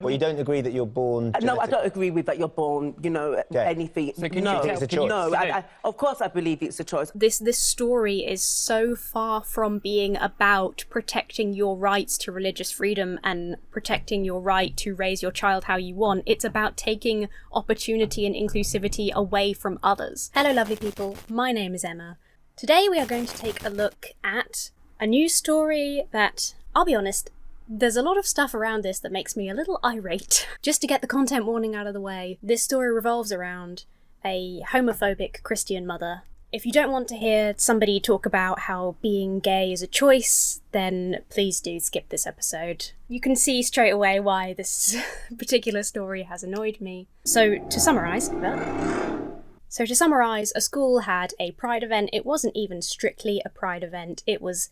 Well, you don't agree that you're born No, I don't agree with that you're born, anything. So can you think it's a choice? No, of course I believe it's a choice. This story is so far from being about protecting your rights to religious freedom and protecting your right to raise your child how you want. It's about taking opportunity and inclusivity away from others. Hello, lovely people. My name is Emma. Today we are going to take a look at a news story that, I'll be honest, there's a lot of stuff around this that makes me a little irate. Just to get the content warning out of the way, this story revolves around a homophobic Christian mother. If you don't want to hear somebody talk about how being gay is a choice, then please do skip this episode. You can see straight away why this particular story has annoyed me. So to summarise, a school had a pride event. It wasn't even strictly a pride event, it was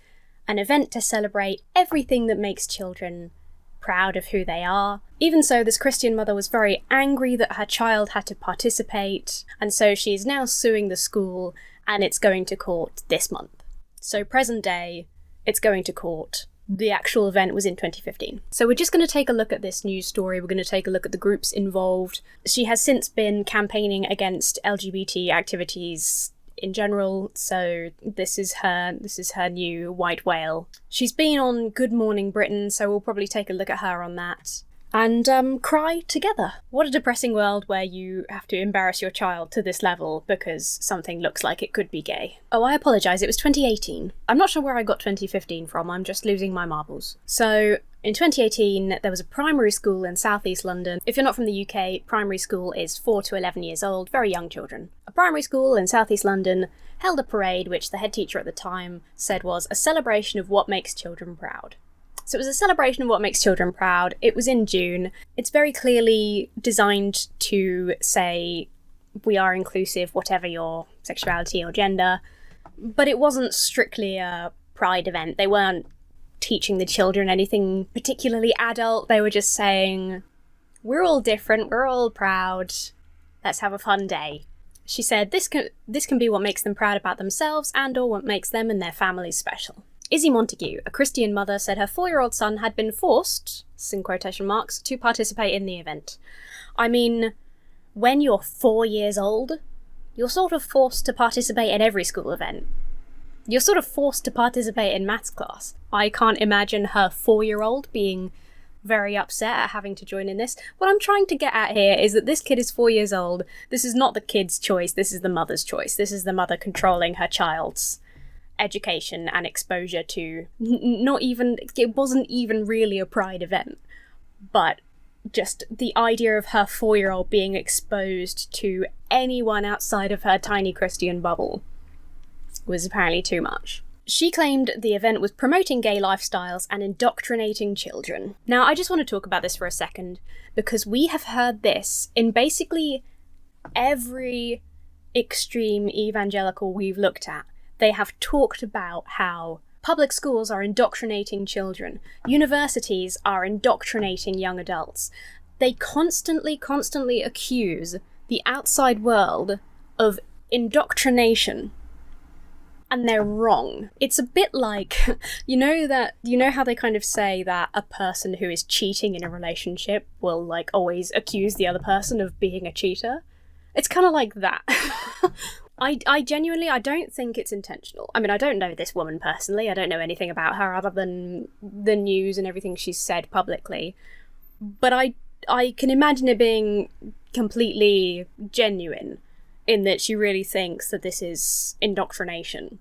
an event to celebrate everything that makes children proud of who they are. Even so, this Christian mother was very angry that her child had to participate, and so she is now suing the school, and it's going to court this month. So present day, it's going to court. The actual event was in 2015. So we're just going to take a look at this news story. We're going to take a look at the groups involved. She has since been campaigning against LGBT activities in general, so this is her new white whale. She's been on Good Morning Britain, so we'll probably take a look at her on that. And cry together. What a depressing world where you have to embarrass your child to this level because something looks like it could be gay. Oh, I apologise, it was 2018. I'm not sure where I got 2015 from, I'm just losing my marbles. So, in 2018, there was a primary school in South East London. If you're not from the UK, primary school is 4 to 11 years old, very young children. A primary school in South East London held a parade which the head teacher at the time said was a celebration of what makes children proud. So it was a celebration of what makes children proud. It was in June. It's very clearly designed to say we are inclusive, whatever your sexuality or gender. But it wasn't strictly a pride event. They weren't teaching the children anything particularly adult. They were just saying, we're all different, we're all proud, let's have a fun day. She said this can be what makes them proud about themselves and or what makes them and their families special. Izzy Montague, a Christian mother, said her 4-year-old son had been forced, in quotation marks, to participate in the event. I mean, when you're 4 years old, you're sort of forced to participate in every school event. You're sort of forced to participate in maths class. I can't imagine her 4-year-old being very upset at having to join in this. What I'm trying to get at here is that this kid is 4 years old. This is not the kid's choice, this is the mother's choice. This is the mother controlling her child's education and exposure to it wasn't even really a pride event, but just the idea of her 4-year-old being exposed to anyone outside of her tiny Christian bubble was apparently too much. She claimed the event was promoting gay lifestyles and indoctrinating children. Now, I just want to talk about this for a second, because we have heard this in basically every extreme evangelical we've looked at. They have talked about how public schools are indoctrinating children, universities are indoctrinating young adults. They constantly accuse the outside world of indoctrination. And they're wrong. It's a bit like, you know how they kind of say that a person who is cheating in a relationship will always accuse the other person of being a cheater? It's kind of like that. I genuinely, I don't think it's intentional. I mean, I don't know this woman personally. I don't know anything about her other than the news and everything she's said publicly. But I can imagine it being completely genuine in that she really thinks that this is indoctrination.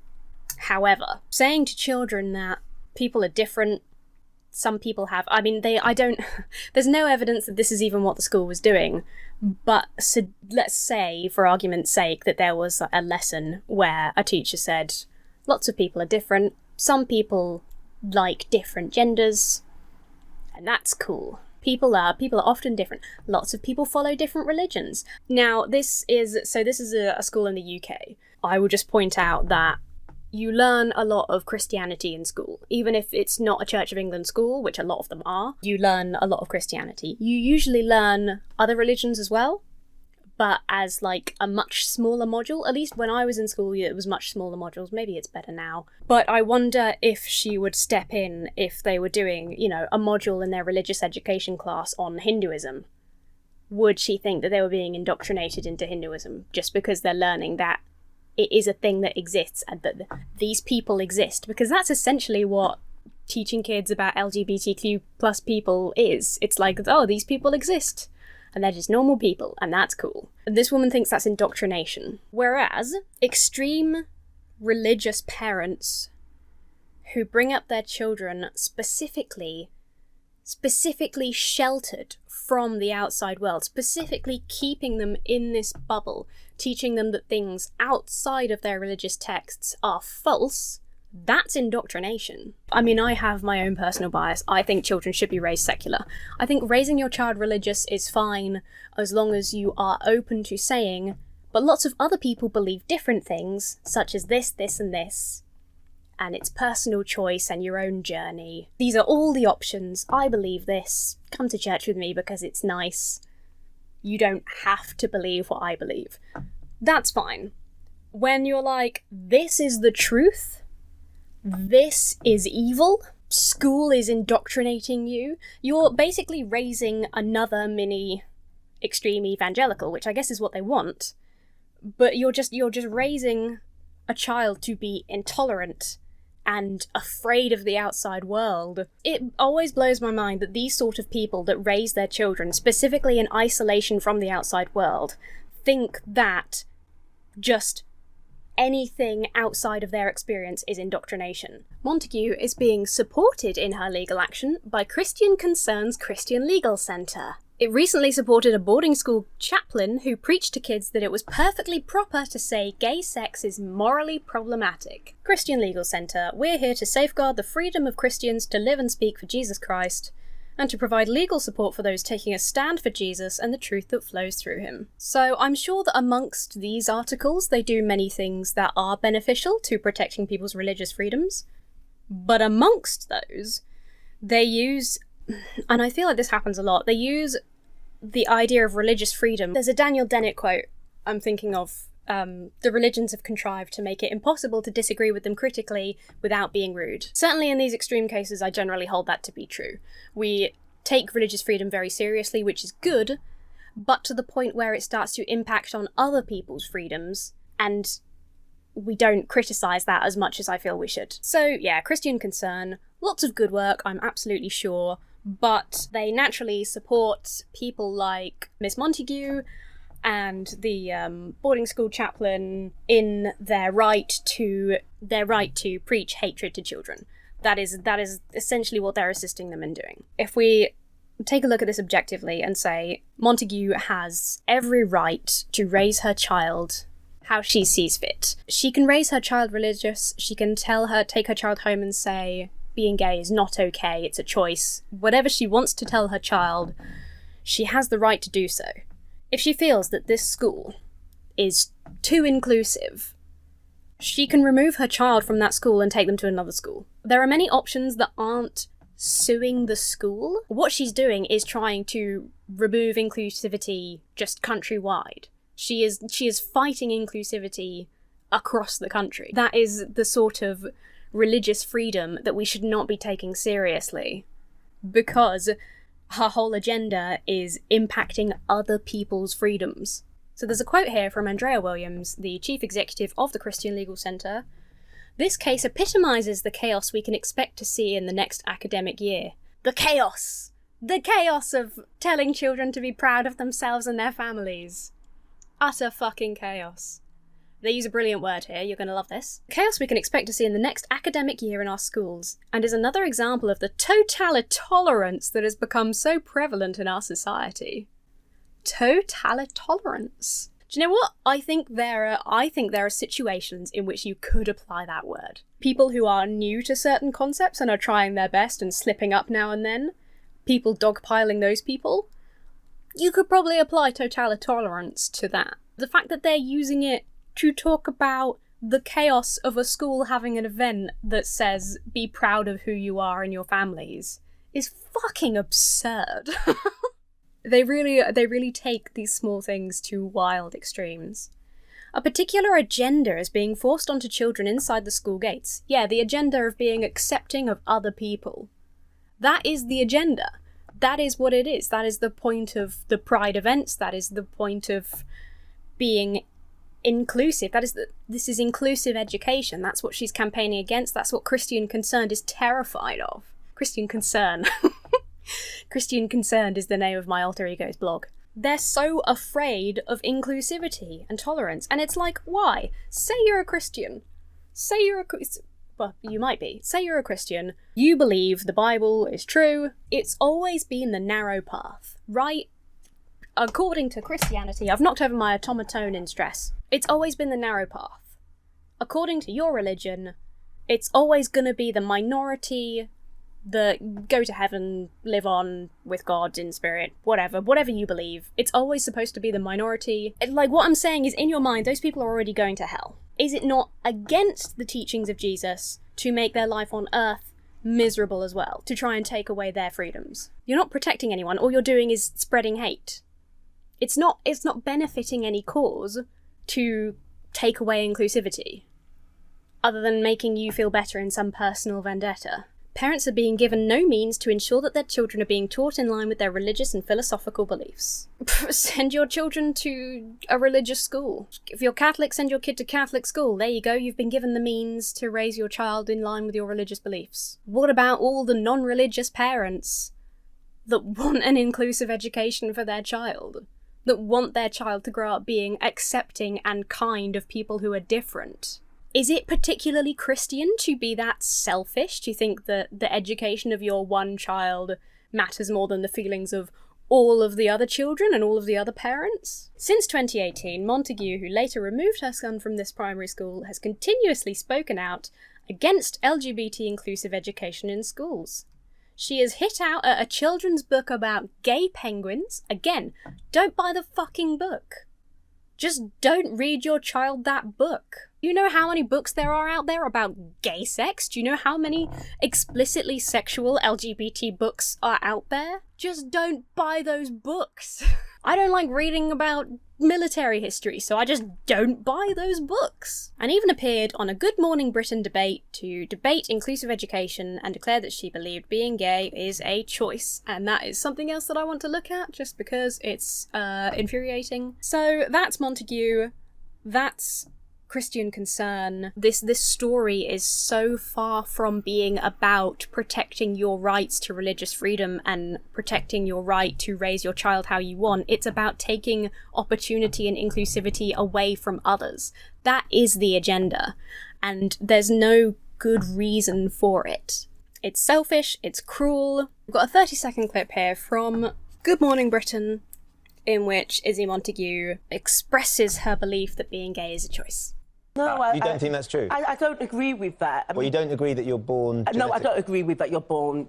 However, saying to children that people are different, some people have, there's no evidence that this is even what the school was doing, but so let's say, for argument's sake, that there was a lesson where a teacher said, lots of people are different, some people like different genders, and that's cool. People are often different. Lots of people follow different religions. Now, this is a school in the UK. I will just point out that you learn a lot of Christianity in school. Even if it's not a Church of England school, which a lot of them are, you learn a lot of Christianity. You usually learn other religions as well, but as like a much smaller module. At least when I was in school, it was much smaller modules. Maybe it's better now. But I wonder if she would step in if they were doing, you know, a module in their religious education class on Hinduism. Would she think that they were being indoctrinated into Hinduism just because they're learning that it is a thing that exists and that these people exist? Because that's essentially what teaching kids about LGBTQ plus people is. It's like, oh, these people exist and they're just normal people, and that's cool. And this woman thinks that's indoctrination. Whereas extreme religious parents who bring up their children specifically sheltered from the outside world, specifically keeping them in this bubble, teaching them that things outside of their religious texts are false, that's indoctrination. I mean, I have my own personal bias. I think children should be raised secular. I think raising your child religious is fine as long as you are open to saying, but lots of other people believe different things, such as this, this, and this, and it's personal choice and your own journey. These are all the options. I believe this. Come to church with me because it's nice. You don't have to believe what I believe. That's fine. When you're like, this is the truth, this is evil, school is indoctrinating you, you're basically raising another mini extreme evangelical, which I guess is what they want, but you're just raising a child to be intolerant and afraid of the outside world. It always blows my mind that these sort of people that raise their children specifically in isolation from the outside world think that just anything outside of their experience is indoctrination. Montague is being supported in her legal action by Christian Concern's Christian Legal Centre. It recently supported a boarding school chaplain who preached to kids that it was perfectly proper to say gay sex is morally problematic. Christian Legal Centre, we're here to safeguard the freedom of Christians to live and speak for Jesus Christ, and to provide legal support for those taking a stand for Jesus and the truth that flows through him. So I'm sure that amongst these articles they do many things that are beneficial to protecting people's religious freedoms, but amongst those they use, and I feel like this happens a lot, they use the idea of religious freedom. There's a Daniel Dennett quote I'm thinking of, the religions have contrived to make it impossible to disagree with them critically without being rude. Certainly in these extreme cases, I generally hold that to be true. We take religious freedom very seriously, which is good, but to the point where it starts to impact on other people's freedoms, and we don't criticise that as much as I feel we should. So yeah, Christian Concern, lots of good work, I'm absolutely sure, but they naturally support people like Miss Montague and the boarding school chaplain in their right to preach hatred to children. That is essentially what they're assisting them in doing. If we take a look at this objectively and say Montague has every right to raise her child how she sees fit. She can raise her child religious, she can take her child home and say being gay is not okay, it's a choice. Whatever she wants to tell her child, she has the right to do so. If she feels that this school is too inclusive, she can remove her child from that school and take them to another school. There are many options that aren't suing the school. What she's doing is trying to remove inclusivity just countrywide. She is fighting inclusivity across the country. That is the sort of religious freedom that we should not be taking seriously, because her whole agenda is impacting other people's freedoms. So there's a quote here from Andrea Williams, the chief executive of the Christian Legal Centre. This case epitomises the chaos we can expect to see in the next academic year. The chaos! The chaos of telling children to be proud of themselves and their families. Utter fucking chaos. They use a brilliant word here, you're going to love this. Chaos we can expect to see in the next academic year in our schools, and is another example of the totalitolerance that has become so prevalent in our society. Totalitolerance. Do you know what? I think there are situations in which you could apply that word. People who are new to certain concepts and are trying their best and slipping up now and then, people dogpiling those people, you could probably apply totalitolerance to that. The fact that they're using it to talk about the chaos of a school having an event that says be proud of who you are and your families is fucking absurd. They really take these small things to wild extremes. A particular agenda is being forced onto children inside the school gates. Yeah, the agenda of being accepting of other people. That is the agenda. That is what it is. That is the point of the Pride events. That is the point of being inclusive. This is inclusive education. That's what she's campaigning against. That's what Christian Concerned is terrified of. Christian Concern. Christian Concerned is the name of my alter ego's blog. They're so afraid of inclusivity and tolerance. And it's like, why? Say you're a Christian. Well, you might be. Say you're a Christian. You believe the Bible is true. It's always been the narrow path, right? According to Christianity, I've knocked over my automaton in stress. It's always been the narrow path. According to your religion, it's always going to be the minority that go to heaven, live on with God in spirit, whatever you believe. It's always supposed to be the minority. Like, what I'm saying is, in your mind, those people are already going to hell. Is it not against the teachings of Jesus to make their life on earth miserable as well, to try and take away their freedoms? You're not protecting anyone. All you're doing is spreading hate. It's not benefiting any cause to take away inclusivity, other than making you feel better in some personal vendetta. Parents are being given no means to ensure that their children are being taught in line with their religious and philosophical beliefs. Send your children to a religious school. If you're Catholic, send your kid to Catholic school. There you go, you've been given the means to raise your child in line with your religious beliefs. What about all the non-religious parents that want an inclusive education for their child? That want their child to grow up being accepting and kind of people who are different? Is it particularly Christian to be that selfish, to think that the education of your one child matters more than the feelings of all of the other children and all of the other parents? Since 2018, Montague, who later removed her son from this primary school, has continuously spoken out against LGBT inclusive education in schools. She has hit out at a children's book about gay penguins. Again, don't buy the fucking book. Just don't read your child that book. You know how many books there are out there about gay sex? Do you know how many explicitly sexual LGBT books are out there? Just don't buy those books. I don't like reading about military history, so I just don't buy those books. And even appeared on a Good Morning Britain debate to debate inclusive education and declare that she believed being gay is a choice. And that is something else that I want to look at, just because it's infuriating. So that's Montague. That's Christian Concern. This story is so far from being about protecting your rights to religious freedom and protecting your right to raise your child how you want. It's about taking opportunity and inclusivity away from others. That is the agenda, and there's no good reason for it. It's selfish, it's cruel. We've got a 30-second clip here from Good Morning Britain in which Izzy Montague expresses her belief that being gay is a choice. No, you don't think that's true? I don't agree with that. Well, you don't agree that you're born genetic? No, I don't agree with that you're born,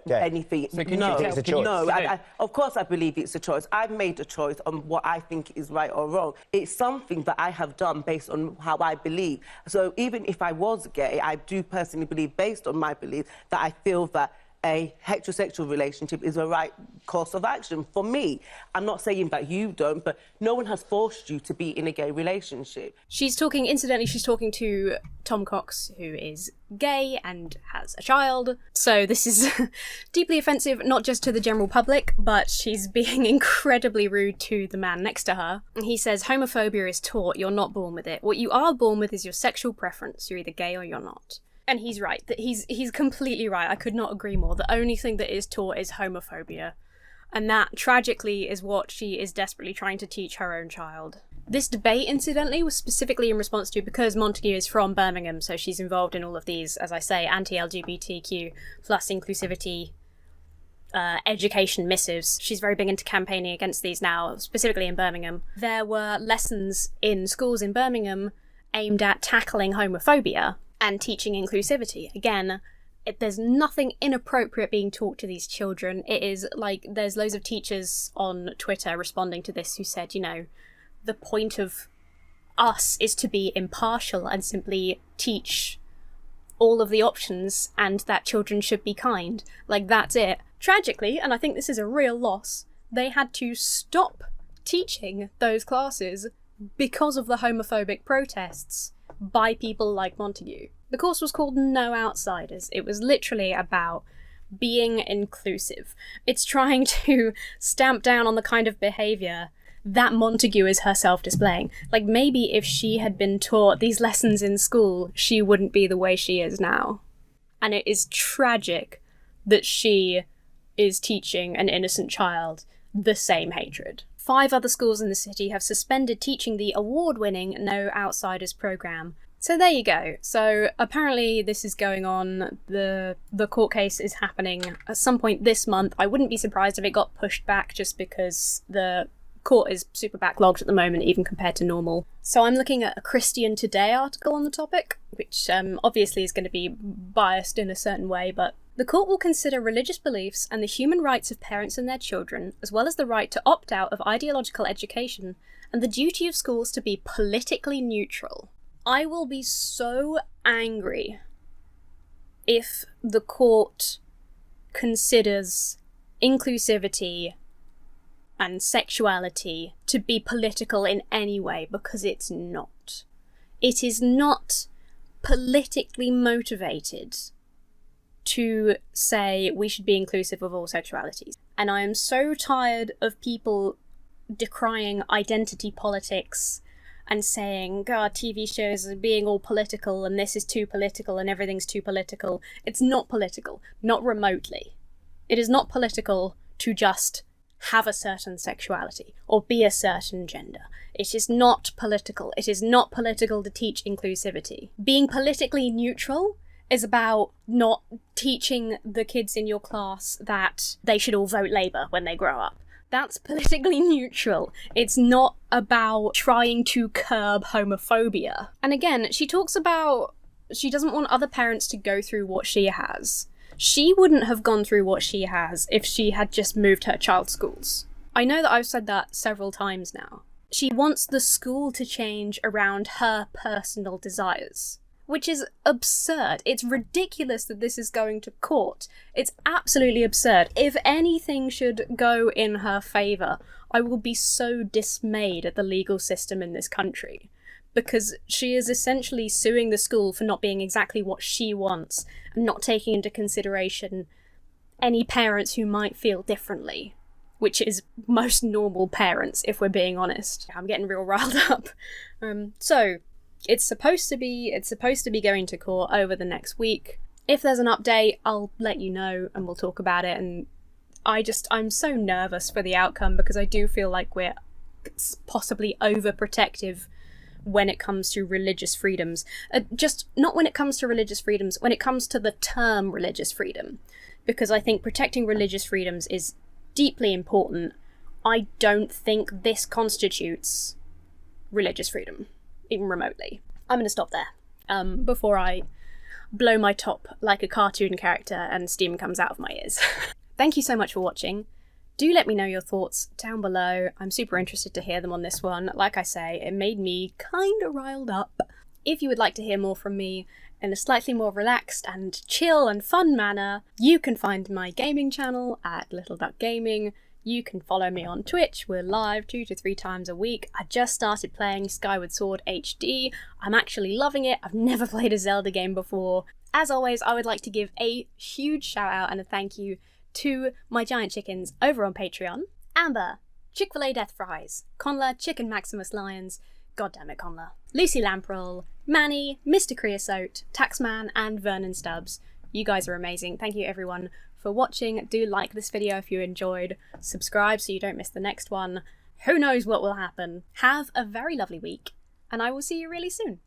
anything. So can you think it's a choice? No, of course I believe it's a choice. I've made a choice on what I think is right or wrong. It's something that I have done based on how I believe. So even if I was gay, I do personally believe, based on my belief, that I feel that a heterosexual relationship is the right course of action for me. I'm not saying that you don't, but no one has forced you to be in a gay relationship. Incidentally, she's talking to Tom Cox, who is gay and has a child. So this is deeply offensive, not just to the general public, but she's being incredibly rude to the man next to her. He says, homophobia is taught, you're not born with it. What you are born with is your sexual preference. You're either gay or you're not. And he's right. He's completely right. I could not agree more. The only thing that is taught is homophobia. And that, tragically, is what she is desperately trying to teach her own child. This debate, incidentally, was specifically in response to, because Montague is from Birmingham, so she's involved in all of these, as I say, anti-LGBTQ plus inclusivity education missives. She's very big into campaigning against these now, specifically in Birmingham. There were lessons in schools in Birmingham aimed at tackling homophobia and teaching inclusivity. Again, there's nothing inappropriate being taught to these children. It is like, there's loads of teachers on Twitter responding to this who said, the point of us is to be impartial and simply teach all of the options and that children should be kind. Like, that's it. Tragically, and I think this is a real loss, they had to stop teaching those classes because of the homophobic protests by people like Montague. The course was called No Outsiders. It was literally about being inclusive. It's trying to stamp down on the kind of behaviour that Montague is herself displaying. Like, maybe if she had been taught these lessons in school, she wouldn't be the way she is now. And it is tragic that she is teaching an innocent child the same hatred. 5 other schools in the city have suspended teaching the award-winning No Outsiders programme. So there you go. So apparently this is going on. The court case is happening at some point this month. I wouldn't be surprised if it got pushed back just because the court is super backlogged at the moment, even compared to normal. So I'm looking at a Christian Today article on the topic, which obviously is going to be biased in a certain way, but the court will consider religious beliefs and the human rights of parents and their children, as well as the right to opt out of ideological education and the duty of schools to be politically neutral. I will be so angry if the court considers inclusivity and sexuality to be political in any way, because it's not. It is not politically motivated to say we should be inclusive of all sexualities. And I am so tired of people decrying identity politics and saying, God, TV shows are being all political and this is too political and everything's too political. It's not political, not remotely. It is not political to just have a certain sexuality or be a certain gender. It is not political. It is not political to teach inclusivity. Being politically neutral is about not teaching the kids in your class that they should all vote Labour when they grow up. That's politically neutral. It's not about trying to curb homophobia. And again, she talks about she doesn't want other parents to go through what she has. She wouldn't have gone through what she has if she had just moved her child's schools. I know that I've said that several times now. She wants the school to change around her personal desires, which is absurd. It's ridiculous that this is going to court. It's absolutely absurd. If anything should go in her favour, I will be so dismayed at the legal system in this country, because she is essentially suing the school for not being exactly what she wants and not taking into consideration any parents who might feel differently, which is most normal parents, if we're being honest. I'm getting real riled up. So it's supposed to be going to court over the next week. If there's an update, I'll let you know and we'll talk about it. And I'm so nervous for the outcome, because I do feel like we're possibly overprotective when it comes to religious freedoms. Just not when it comes to religious freedoms, when it comes to the term religious freedom. Because I think protecting religious freedoms is deeply important. I don't think this constitutes religious freedom, even remotely. I'm going to stop there before I blow my top like a cartoon character and steam comes out of my ears. Thank you so much for watching. Do let me know your thoughts down below. I'm super interested to hear them on this one. Like I say, it made me kind of riled up. If you would like to hear more from me in a slightly more relaxed and chill and fun manner, you can find my gaming channel at Little Duck Gaming. You can follow me on Twitch. We're live 2 to 3 times a week. I just started playing Skyward Sword HD. I'm actually loving it. I've never played a Zelda game before. As always, I would like to give a huge shout out and a thank you to my giant chickens over on Patreon. Amber, ChicFilADeathFries, Connla, Chicken Maximus Lyons, goddammit Connla, Lucie Lamprell, Manny, Mr. Creosote, Taxman, and Vernon Stubbs. You guys are amazing. Thank you everyone for watching. Do like this video if you enjoyed. Subscribe so you don't miss the next one. Who knows what will happen. Have a very lovely week, and I will see you really soon.